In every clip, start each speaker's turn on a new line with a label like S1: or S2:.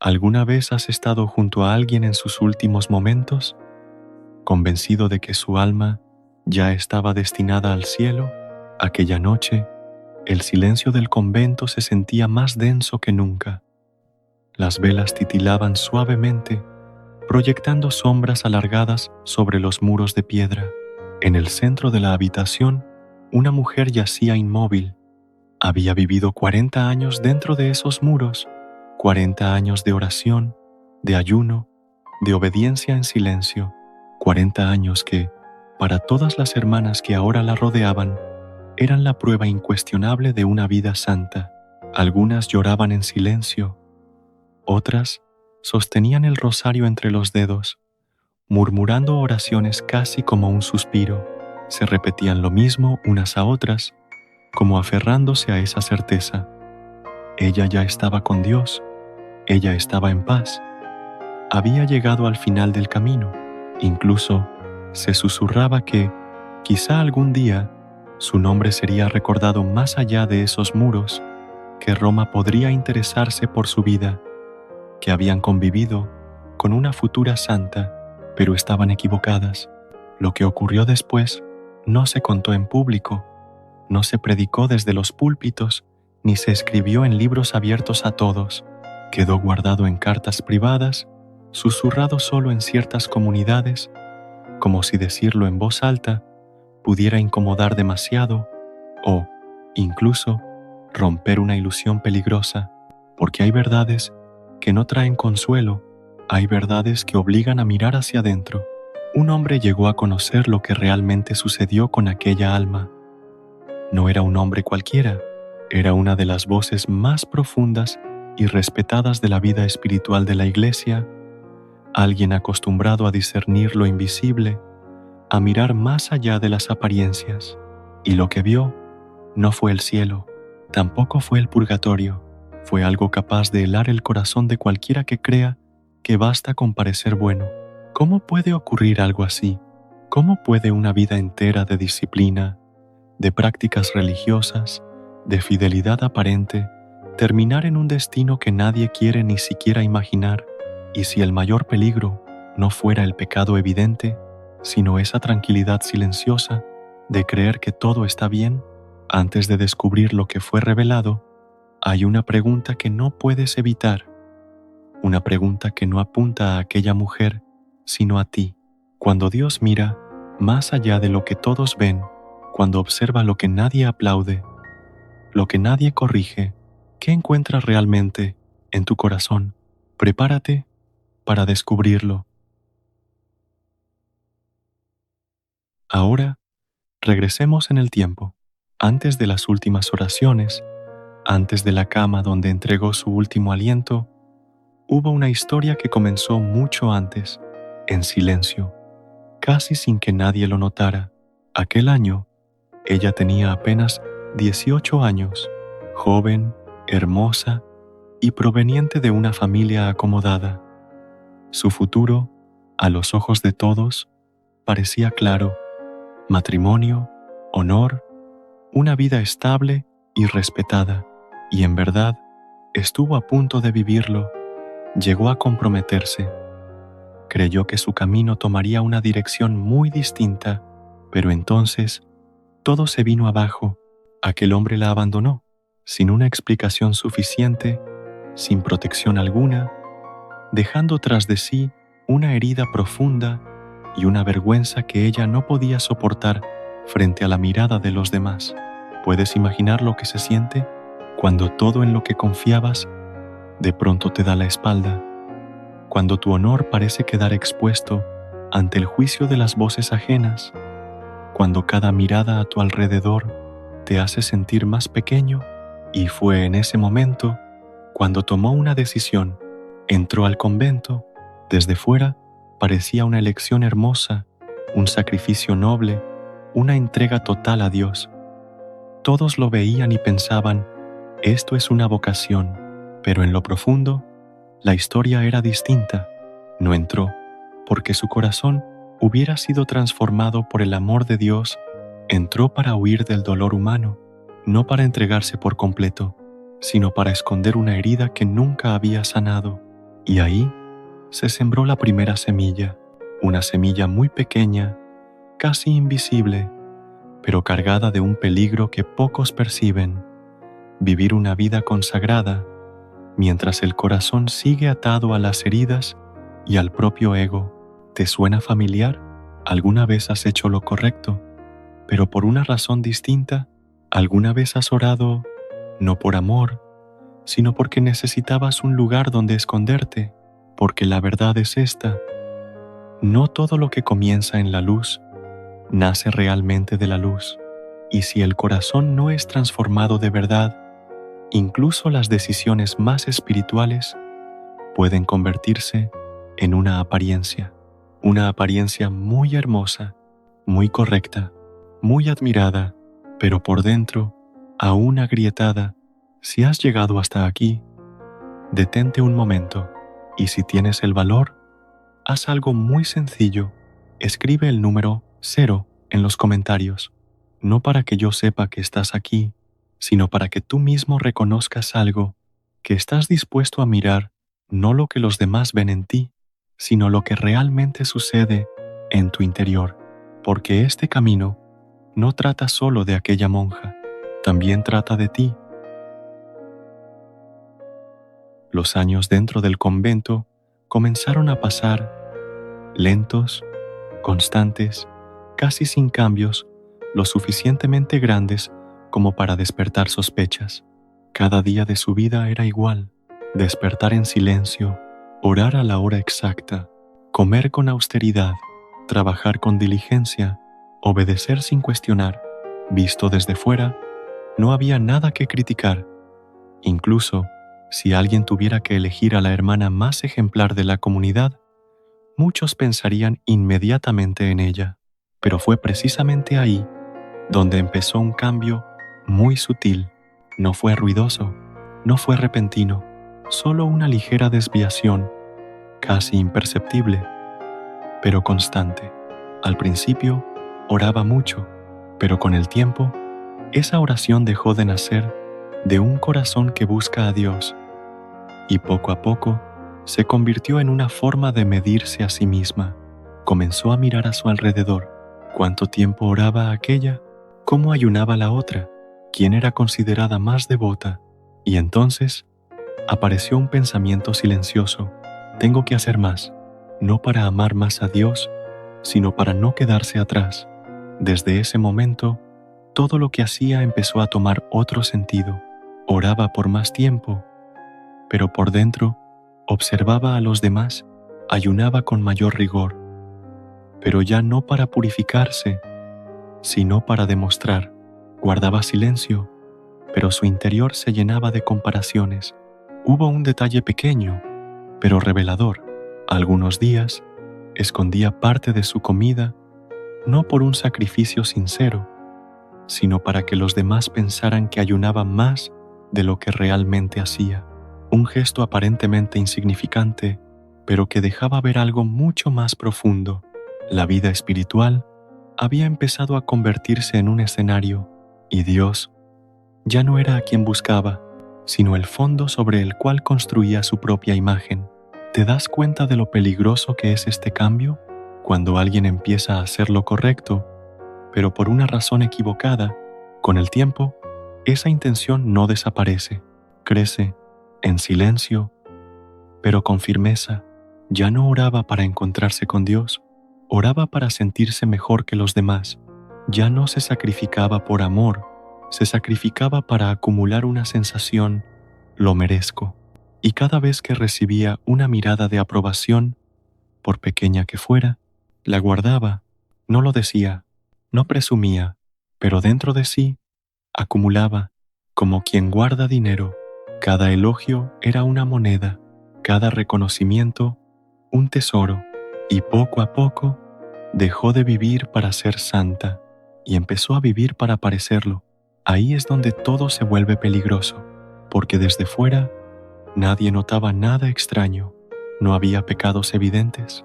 S1: ¿Alguna vez has estado junto a alguien en sus últimos momentos, convencido de que su alma ya estaba destinada al cielo? Aquella noche, el silencio del convento se sentía más denso que nunca. Las velas titilaban suavemente, proyectando sombras alargadas sobre los muros de piedra. En el centro de la habitación, una mujer yacía inmóvil. Había vivido 40 años dentro de esos muros, 40 años de oración, de ayuno, de obediencia en silencio, 40 años que, para todas las hermanas que ahora la rodeaban, eran la prueba incuestionable de una vida santa. Algunas lloraban en silencio, otras sostenían el rosario entre los dedos, murmurando oraciones casi como un suspiro. Se repetían lo mismo unas a otras, como aferrándose a esa certeza. Ella ya estaba con Dios, ella estaba en paz, había llegado al final del camino. Incluso se susurraba que, quizá algún día, su nombre sería recordado más allá de esos muros, que Roma podría interesarse por su vida, que habían convivido con una futura santa, pero estaban equivocadas. Lo que ocurrió después no se contó en público, no se predicó desde los púlpitos, ni se escribió en libros abiertos a todos. Quedó guardado en cartas privadas, susurrado solo en ciertas comunidades, como si decirlo en voz alta pudiera incomodar demasiado o, incluso, romper una ilusión peligrosa, porque hay verdades que no traen consuelo, hay verdades que obligan a mirar hacia adentro. Un hombre llegó a conocer lo que realmente sucedió con aquella alma. No era un hombre cualquiera, era una de las voces más profundas y respetadas de la vida espiritual de la Iglesia, alguien acostumbrado a discernir lo invisible, a mirar más allá de las apariencias. Y lo que vio no fue el cielo, tampoco fue el purgatorio, fue algo capaz de helar el corazón de cualquiera que crea que basta con parecer bueno. ¿Cómo puede ocurrir algo así? ¿Cómo puede una vida entera de disciplina, de prácticas religiosas, de fidelidad aparente, terminar en un destino que nadie quiere ni siquiera imaginar? Y si el mayor peligro no fuera el pecado evidente, sino esa tranquilidad silenciosa de creer que todo está bien, antes de descubrir lo que fue revelado, hay una pregunta que no puedes evitar, una pregunta que no apunta a aquella mujer, sino a ti. Cuando Dios mira más allá de lo que todos ven, cuando observa lo que nadie aplaude, lo que nadie corrige, ¿qué encuentras realmente en tu corazón? Prepárate para descubrirlo. Ahora, regresemos en el tiempo, antes de las últimas oraciones, antes de la cama donde entregó su último aliento. Hubo una historia que comenzó mucho antes, en silencio, casi sin que nadie lo notara. Aquel año, ella tenía apenas 18 años, joven, hermosa y proveniente de una familia acomodada. Su futuro, a los ojos de todos, parecía claro: matrimonio, honor, una vida estable y respetada. Y en verdad, estuvo a punto de vivirlo. Llegó a comprometerse. Creyó que su camino tomaría una dirección muy distinta, pero entonces todo se vino abajo. Aquel hombre la abandonó, sin una explicación suficiente, sin protección alguna, dejando tras de sí una herida profunda y una vergüenza que ella no podía soportar frente a la mirada de los demás. ¿Puedes imaginar lo que se siente cuando todo en lo que confiabas de pronto te da la espalda? Cuando tu honor parece quedar expuesto ante el juicio de las voces ajenas, cuando cada mirada a tu alrededor te hace sentir más pequeño. Y fue en ese momento cuando tomó una decisión. Entró al convento. Desde fuera parecía una elección hermosa, un sacrificio noble, una entrega total a Dios. Todos lo veían y pensaban: esto es una vocación. Pero en lo profundo, la historia era distinta. No entró porque su corazón hubiera sido transformado por el amor de Dios. Entró para huir del dolor humano, no para entregarse por completo, sino para esconder una herida que nunca había sanado. Y ahí se sembró la primera semilla, una semilla muy pequeña, casi invisible, pero cargada de un peligro que pocos perciben: vivir una vida consagrada mientras el corazón sigue atado a las heridas y al propio ego. ¿Te suena familiar? ¿Alguna vez has hecho lo correcto, pero por una razón distinta? ¿Alguna vez has orado no por amor, sino porque necesitabas un lugar donde esconderte? Porque la verdad es esta: no todo lo que comienza en la luz nace realmente de la luz. Y si el corazón no es transformado de verdad, incluso las decisiones más espirituales pueden convertirse en una apariencia muy hermosa, muy correcta, muy admirada, pero por dentro aún agrietada. Si has llegado hasta aquí, detente un momento y, si tienes el valor, haz algo muy sencillo. Escribe el número 0 en los comentarios, no para que yo sepa que estás aquí, sino para que tú mismo reconozcas algo, que estás dispuesto a mirar no lo que los demás ven en ti, sino lo que realmente sucede en tu interior, porque este camino no trata solo de aquella monja, también trata de ti. Los años dentro del convento comenzaron a pasar, lentos, constantes, casi sin cambios, lo suficientemente grandes como para despertar sospechas. Cada día de su vida era igual: despertar en silencio, orar a la hora exacta, comer con austeridad, trabajar con diligencia, obedecer sin cuestionar. Visto desde fuera, no había nada que criticar. Incluso, si alguien tuviera que elegir a la hermana más ejemplar de la comunidad, muchos pensarían inmediatamente en ella. Pero fue precisamente ahí donde empezó un cambio muy sutil. No fue ruidoso, no fue repentino, solo una ligera desviación, casi imperceptible, pero constante. Al principio, oraba mucho, pero con el tiempo, esa oración dejó de nacer de un corazón que busca a Dios, y poco a poco se convirtió en una forma de medirse a sí misma. Comenzó a mirar a su alrededor. ¿Cuánto tiempo oraba aquella? ¿Cómo ayunaba la otra? ¿Quién era considerada más devota? Y entonces apareció un pensamiento silencioso: tengo que hacer más, no para amar más a Dios, sino para no quedarse atrás. Desde ese momento, todo lo que hacía empezó a tomar otro sentido. Oraba por más tiempo, pero por dentro observaba a los demás, ayunaba con mayor rigor, pero ya no para purificarse, sino para demostrar. Guardaba silencio, pero su interior se llenaba de comparaciones. Hubo un detalle pequeño, pero revelador. Algunos días escondía parte de su comida, no por un sacrificio sincero, sino para que los demás pensaran que ayunaba más de lo que realmente hacía. Un gesto aparentemente insignificante, pero que dejaba ver algo mucho más profundo. La vida espiritual había empezado a convertirse en un escenario, y Dios ya no era a quien buscaba, sino el fondo sobre el cual construía su propia imagen. ¿Te das cuenta de lo peligroso que es este cambio? Cuando alguien empieza a hacer lo correcto, pero por una razón equivocada, con el tiempo, esa intención no desaparece, crece en silencio, pero con firmeza. Ya no oraba para encontrarse con Dios, oraba para sentirse mejor que los demás. Ya no se sacrificaba por amor, se sacrificaba para acumular una sensación: lo merezco. Y cada vez que recibía una mirada de aprobación, por pequeña que fuera, la guardaba. No lo decía, no presumía, pero dentro de sí acumulaba, como quien guarda dinero. Cada elogio era una moneda, cada reconocimiento un tesoro, y poco a poco dejó de vivir para ser santa y empezó a vivir para parecerlo. Ahí es donde todo se vuelve peligroso, porque desde fuera nadie notaba nada extraño. No había pecados evidentes,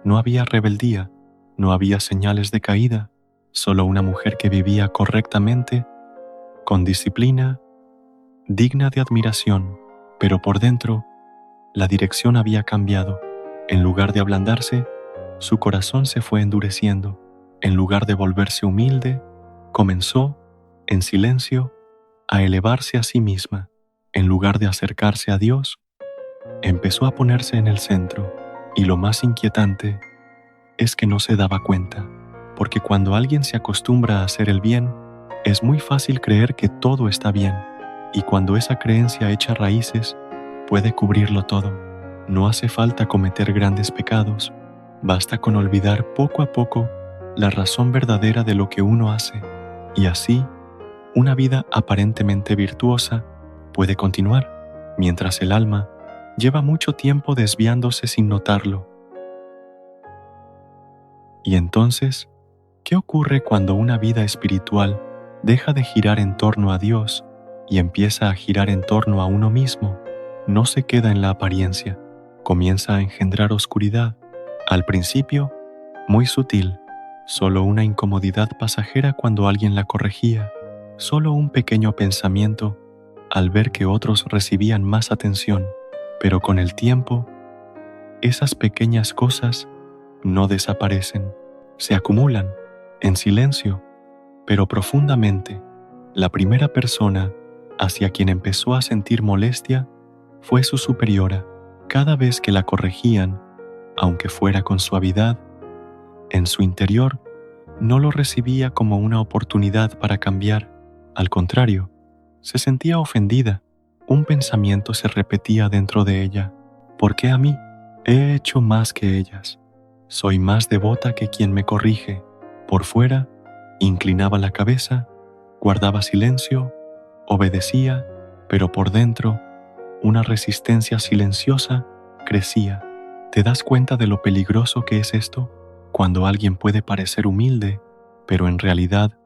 S1: no había rebeldía, no había señales de caída, solo una mujer que vivía correctamente, con disciplina, digna de admiración, pero por dentro la dirección había cambiado. En lugar de ablandarse, su corazón se fue endureciendo. En lugar de volverse humilde, comenzó, en silencio, a elevarse a sí misma. En lugar de acercarse a Dios, empezó a ponerse en el centro. Y lo más inquietante es que no se daba cuenta, porque cuando alguien se acostumbra a hacer el bien, es muy fácil creer que todo está bien, y cuando esa creencia echa raíces, puede cubrirlo todo. No hace falta cometer grandes pecados, basta con olvidar poco a poco la razón verdadera de lo que uno hace, y así, una vida aparentemente virtuosa puede continuar, mientras el alma lleva mucho tiempo desviándose sin notarlo. Y entonces, ¿qué ocurre cuando una vida espiritual deja de girar en torno a Dios y empieza a girar en torno a uno mismo? No se queda en la apariencia, comienza a engendrar oscuridad. Al principio, muy sutil, solo una incomodidad pasajera cuando alguien la corregía, solo un pequeño pensamiento al ver que otros recibían más atención, pero con el tiempo, esas pequeñas cosas no desaparecen, se acumulan, en silencio, pero profundamente. La primera persona hacia quien empezó a sentir molestia fue su superiora. Cada vez que la corregían, aunque fuera con suavidad, en su interior no lo recibía como una oportunidad para cambiar. Al contrario, se sentía ofendida. Un pensamiento se repetía dentro de ella. ¿Por qué a mí? He hecho más que ellas. Soy más devota que quien me corrige. Por fuera, inclinaba la cabeza, guardaba silencio, obedecía, pero por dentro, una resistencia silenciosa crecía. ¿Te das cuenta de lo peligroso que es esto? Cuando alguien puede parecer humilde, pero en realidad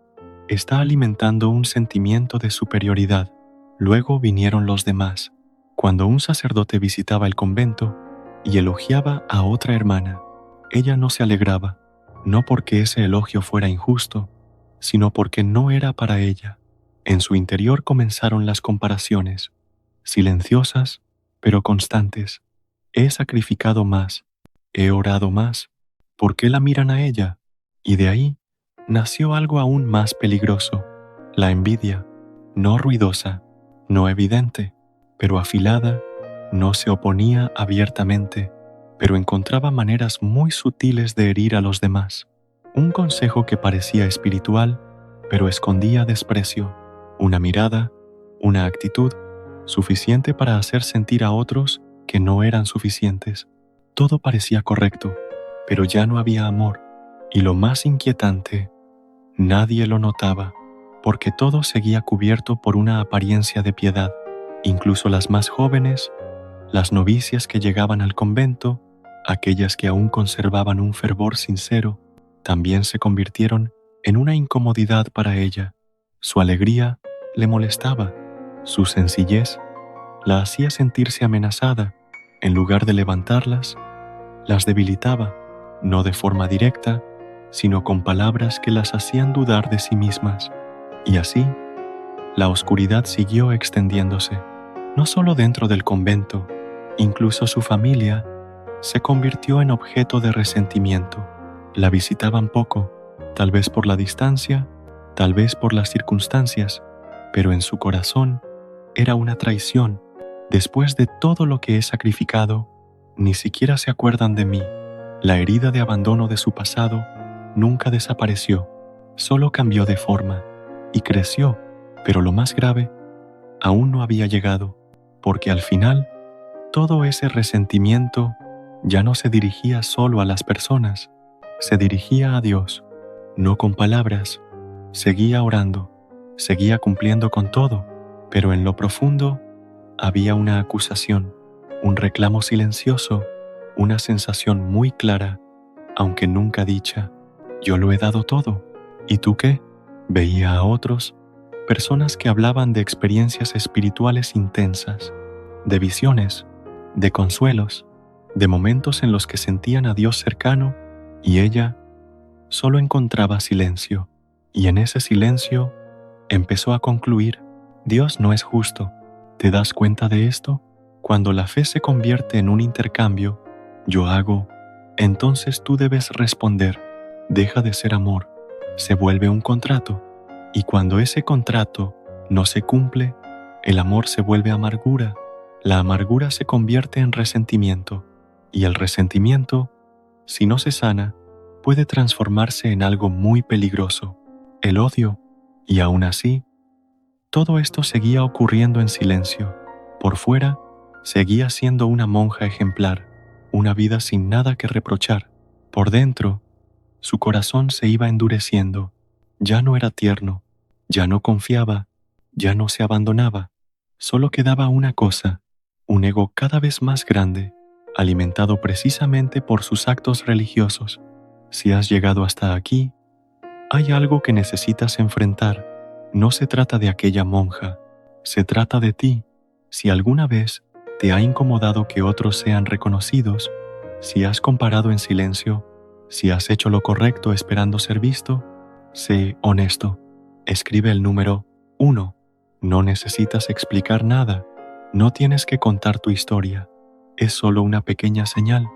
S1: está alimentando un sentimiento de superioridad. Luego vinieron los demás. Cuando un sacerdote visitaba el convento y elogiaba a otra hermana, ella no se alegraba, no porque ese elogio fuera injusto, sino porque no era para ella. En su interior comenzaron las comparaciones, silenciosas, pero constantes. He sacrificado más, he orado más, ¿por qué la miran a ella? Y de ahí nació algo aún más peligroso, la envidia, no ruidosa, no evidente, pero afilada, no se oponía abiertamente, pero encontraba maneras muy sutiles de herir a los demás. Un consejo que parecía espiritual, pero escondía desprecio, una mirada, una actitud, suficiente para hacer sentir a otros que no eran suficientes. Todo parecía correcto, pero ya no había amor, y lo más inquietante, nadie lo notaba, porque todo seguía cubierto por una apariencia de piedad. Incluso las más jóvenes, las novicias que llegaban al convento, aquellas que aún conservaban un fervor sincero, también se convirtieron en una incomodidad para ella. Su alegría le molestaba, su sencillez la hacía sentirse amenazada. En lugar de levantarlas, las debilitaba, no de forma directa, sino con palabras que las hacían dudar de sí mismas. Y así, la oscuridad siguió extendiéndose, no solo dentro del convento, incluso su familia se convirtió en objeto de resentimiento. La visitaban poco, tal vez por la distancia, tal vez por las circunstancias, pero en su corazón era una traición. Después de todo lo que he sacrificado, ni siquiera se acuerdan de mí. La herida de abandono de su pasado nunca desapareció, solo cambió de forma y creció, pero lo más grave aún no había llegado, porque al final todo ese resentimiento ya no se dirigía solo a las personas, se dirigía a Dios, no con palabras, seguía orando, seguía cumpliendo con todo, pero en lo profundo había una acusación, un reclamo silencioso, una sensación muy clara, aunque nunca dicha. Yo lo he dado todo. ¿Y tú qué? Veía a otros, personas que hablaban de experiencias espirituales intensas, de visiones, de consuelos, de momentos en los que sentían a Dios cercano, y ella solo encontraba silencio. Y en ese silencio empezó a concluir: Dios no es justo. ¿Te das cuenta de esto? Cuando la fe se convierte en un intercambio, yo hago, entonces tú debes responder, deja de ser amor, se vuelve un contrato, y cuando ese contrato no se cumple, el amor se vuelve amargura, la amargura se convierte en resentimiento, y el resentimiento, si no se sana, puede transformarse en algo muy peligroso, el odio, y aún así, todo esto seguía ocurriendo en silencio. Por fuera, seguía siendo una monja ejemplar, una vida sin nada que reprochar. Por dentro, su corazón se iba endureciendo, ya no era tierno, ya no confiaba, ya no se abandonaba. Solo quedaba una cosa, un ego cada vez más grande, alimentado precisamente por sus actos religiosos. Si has llegado hasta aquí, hay algo que necesitas enfrentar. No se trata de aquella monja, se trata de ti. Si alguna vez te ha incomodado que otros sean reconocidos, si has comparado en silencio, si has hecho lo correcto esperando ser visto, sé honesto. Escribe el número 1. No necesitas explicar nada, no tienes que contar tu historia. Es solo una pequeña señal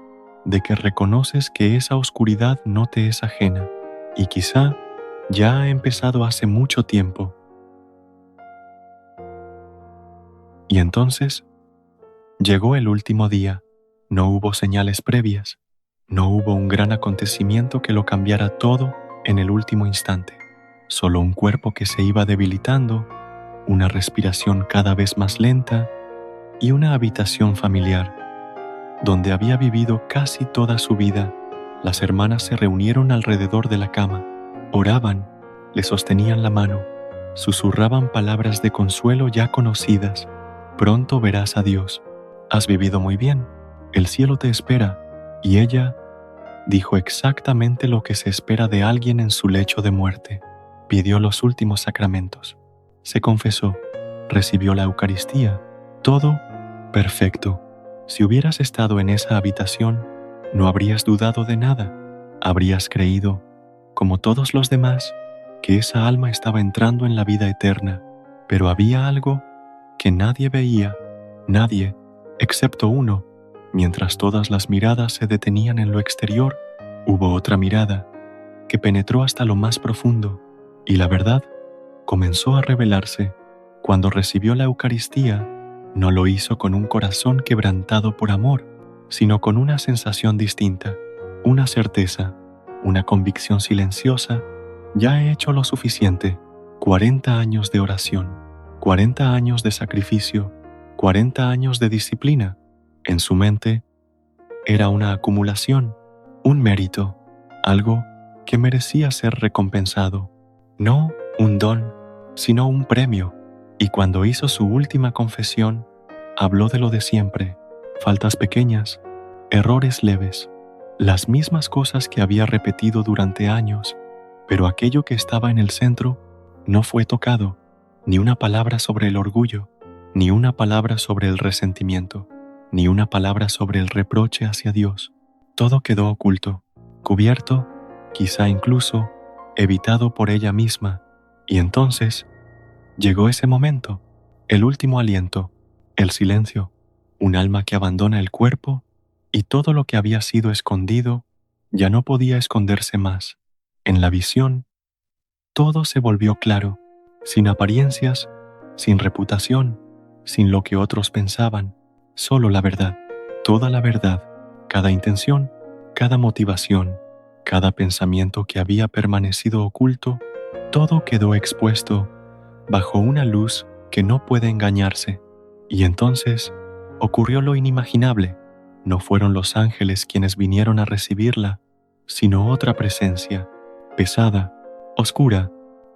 S1: de que reconoces que esa oscuridad no te es ajena y quizá ya ha empezado hace mucho tiempo. Y entonces llegó el último día. No hubo señales previas, no hubo un gran acontecimiento que lo cambiara todo en el último instante. Solo un cuerpo que se iba debilitando, una respiración cada vez más lenta y una habitación familiar, donde había vivido casi toda su vida. Las hermanas se reunieron alrededor de la cama, oraban, le sostenían la mano, susurraban palabras de consuelo ya conocidas. Pronto verás a Dios. Has vivido muy bien. El cielo te espera. Y ella dijo exactamente lo que se espera de alguien en su lecho de muerte. Pidió los últimos sacramentos. Se confesó. Recibió la Eucaristía. Todo perfecto. Si hubieras estado en esa habitación, no habrías dudado de nada. Habrías creído, como todos los demás, que esa alma estaba entrando en la vida eterna. Pero había algo que nadie veía, nadie, excepto uno. Mientras todas las miradas se detenían en lo exterior, hubo otra mirada que penetró hasta lo más profundo, y la verdad comenzó a revelarse. Cuando recibió la Eucaristía, no lo hizo con un corazón quebrantado por amor, sino con una sensación distinta, una certeza, una convicción silenciosa. Ya he hecho lo suficiente. 40 años de oración, 40 años de sacrificio, 40 años de disciplina. En su mente era una acumulación, un mérito, algo que merecía ser recompensado. No un don, sino un premio. Y cuando hizo su última confesión, habló de lo de siempre, faltas pequeñas, errores leves, las mismas cosas que había repetido durante años, pero aquello que estaba en el centro no fue tocado, ni una palabra sobre el orgullo, ni una palabra sobre el resentimiento, ni una palabra sobre el reproche hacia Dios. Todo quedó oculto, cubierto, quizá incluso evitado por ella misma. Y entonces llegó ese momento, el último aliento, el silencio, un alma que abandona el cuerpo y todo lo que había sido escondido ya no podía esconderse más. En la visión, todo se volvió claro, sin apariencias, sin reputación, sin lo que otros pensaban, solo la verdad, toda la verdad, cada intención, cada motivación, cada pensamiento que había permanecido oculto, todo quedó expuesto bajo una luz que no puede engañarse. Y entonces ocurrió lo inimaginable. No fueron los ángeles quienes vinieron a recibirla, sino otra presencia, pesada, oscura,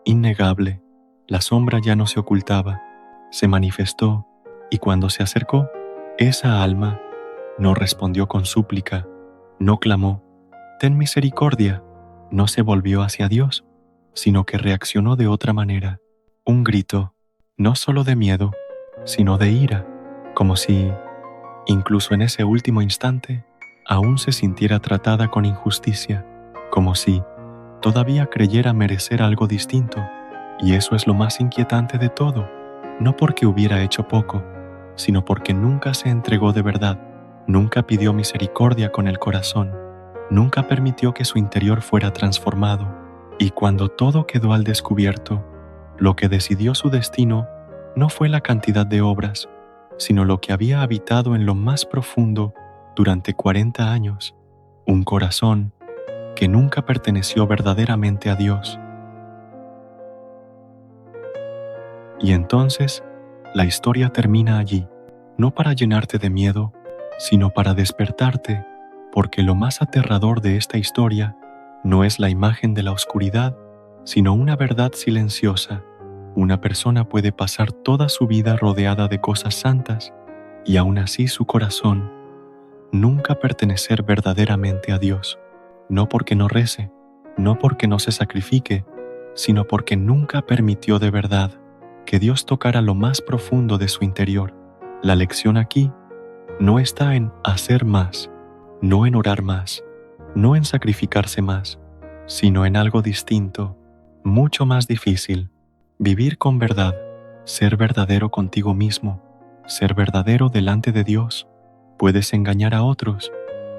S1: innegable. La sombra ya no se ocultaba, se manifestó, y cuando se acercó, esa alma no respondió con súplica, no clamó, «Ten misericordia», no se volvió hacia Dios, sino que reaccionó de otra manera, un grito, no solo de miedo, sino de ira, como si, incluso en ese último instante, aún se sintiera tratada con injusticia, como si todavía creyera merecer algo distinto. Y eso es lo más inquietante de todo, no porque hubiera hecho poco, sino porque nunca se entregó de verdad, nunca pidió misericordia con el corazón, nunca permitió que su interior fuera transformado, y cuando todo quedó al descubierto, lo que decidió su destino no fue la cantidad de obras, sino lo que había habitado en lo más profundo durante 40 años, un corazón que nunca perteneció verdaderamente a Dios. Y entonces, la historia termina allí, no para llenarte de miedo, sino para despertarte, porque lo más aterrador de esta historia no es la imagen de la oscuridad, sino una verdad silenciosa. Una persona puede pasar toda su vida rodeada de cosas santas y aún así su corazón nunca pertenecer verdaderamente a Dios, no porque no rece, no porque no se sacrifique, sino porque nunca permitió de verdad que Dios tocara lo más profundo de su interior. La lección aquí no está en hacer más, no en orar más, no en sacrificarse más, sino en algo distinto, mucho más difícil: vivir con verdad, ser verdadero contigo mismo, ser verdadero delante de Dios. Puedes engañar a otros,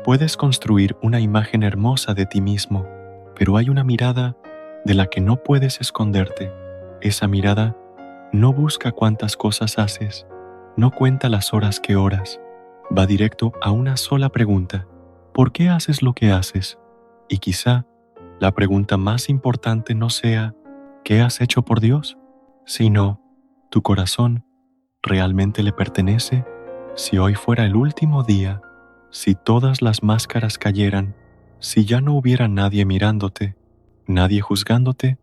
S1: puedes construir una imagen hermosa de ti mismo, pero hay una mirada de la que no puedes esconderte. Esa mirada no busca cuántas cosas haces, no cuenta las horas que oras, va directo a una sola pregunta: ¿por qué haces lo que haces? Y quizá la pregunta más importante no sea ¿qué has hecho por Dios?, sino ¿tu corazón realmente le pertenece? Si hoy fuera el último día, si todas las máscaras cayeran, si ya no hubiera nadie mirándote, nadie juzgándote,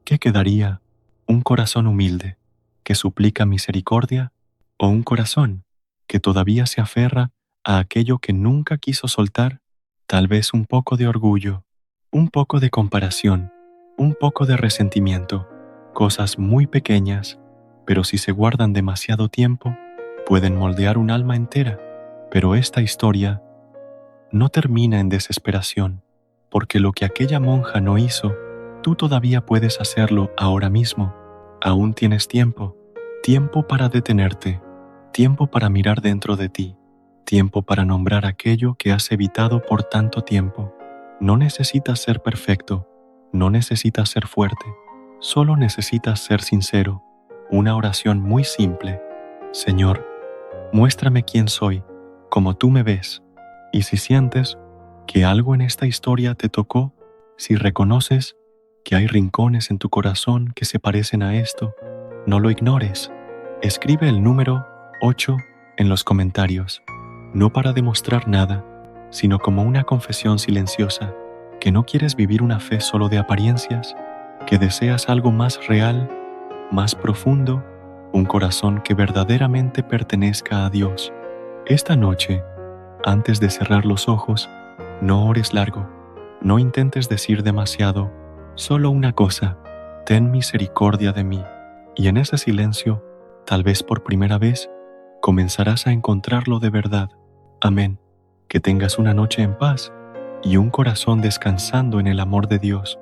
S1: ¿qué quedaría? ¿Un corazón humilde que suplica misericordia, o un corazón que todavía se aferra a aquello que nunca quiso soltar? Tal vez un poco de orgullo, un poco de comparación, un poco de resentimiento, cosas muy pequeñas, pero si se guardan demasiado tiempo, pueden moldear un alma entera. Pero esta historia no termina en desesperación, porque lo que aquella monja no hizo, tú todavía puedes hacerlo ahora mismo. Aún tienes tiempo, tiempo para detenerte, tiempo para mirar dentro de ti, tiempo para nombrar aquello que has evitado por tanto tiempo. No necesitas ser perfecto, no necesitas ser fuerte, solo necesitas ser sincero. Una oración muy simple: Señor, muéstrame quién soy, como tú me ves. Y si sientes que algo en esta historia te tocó, si reconoces que hay rincones en tu corazón que se parecen a esto, no lo ignores. Escribe el número 8 en los comentarios, no para demostrar nada, sino como una confesión silenciosa, que no quieres vivir una fe solo de apariencias, que deseas algo más real, más profundo, un corazón que verdaderamente pertenezca a Dios. Esta noche, antes de cerrar los ojos, no ores largo, no intentes decir demasiado, solo una cosa: ten misericordia de mí. Y en ese silencio, tal vez por primera vez, comenzarás a encontrarlo de verdad. Amén. Que tengas una noche en paz y un corazón descansando en el amor de Dios.